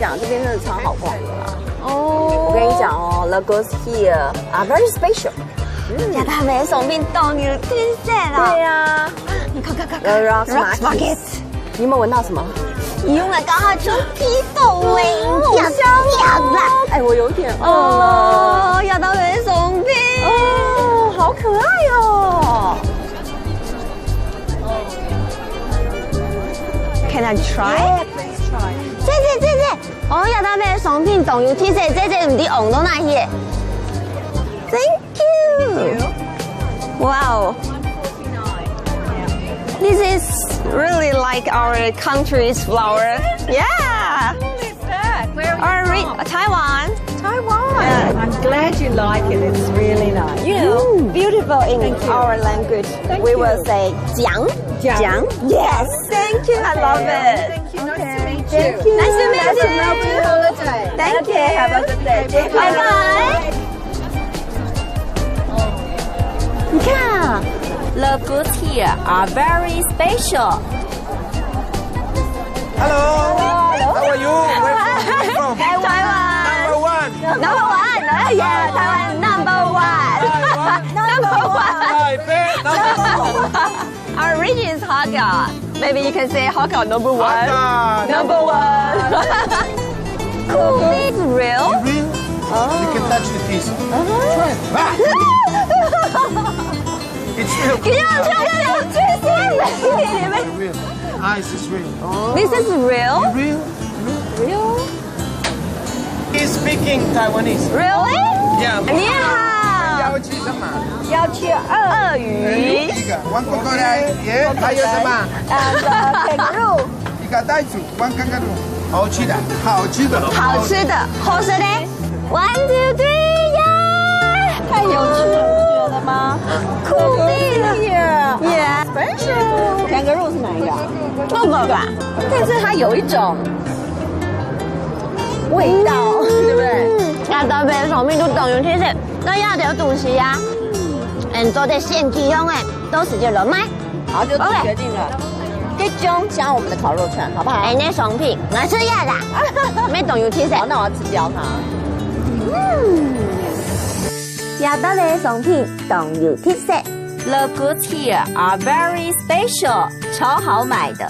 讲，这边真的超好逛的啦。哦，我跟你讲哦 ，The goods here are very special。亚达美送品都有特色啦。对呀，你看看看 The Rocks Market， 你有没有闻到什么？用来刚好出批斗嘞，好香哦！哎，我有点饿了。亚达美送品，哦，好可爱哦。Can I try? 姐，哦，亚达美送品都有特色，姐唔知红到哪去？Thank you. Wow. This is really like our country's flower. Yeah. Where are you from? Taiwan. Taiwan. Yeah. I'm glad you like it. It's really nice. You know, beautiful in Thank you. our language. Thank We you. will say 奖. Yes. Thank you. I love it. Thank you. Nice to meet you. Nice to meet you. Happy holiday. Thank you. Have a good day. Bye bye. 你看啊 The goods here are very special. Hello. How are you? Where are you from? Taiwan. Number one. Number one. Yeah, Taiwan number one. Number one. Taipei, number one. Our region is Hakka. Maybe you can say Hakka number one. Hakka, Number one. Cool. It's real. Real? You can touch the piece. Try it. Ah. It's real. Real. Ice is real. This is real? Real? Real? He's speaking Taiwanese. Really? Yeah. 你好，要吃什么？要去鳄鳄鱼。一个，one crocodile. Yeah. 还有什么？kangaroo。一个袋鼠，one kangaroo. 好吃的，好吃的，好吃的，好吃的。One, two, three, yeah！ 太有趣了，你觉得吗？酷毙了 Yeah. ！Yeah， Kangaroo 是哪一个啊？这个吧。但是它有一种味道，对不对？亞特別上面都動用天色，那亞條東西呀，做啲現機用嘅，都是叫人買。好，就決定了。這種加我們的烤肉串，好不好？那商品我吃亞啦，咩動用天色？好，那我要吃掉它。亞特別商品動用天色。 The goods here are very special，超好買的。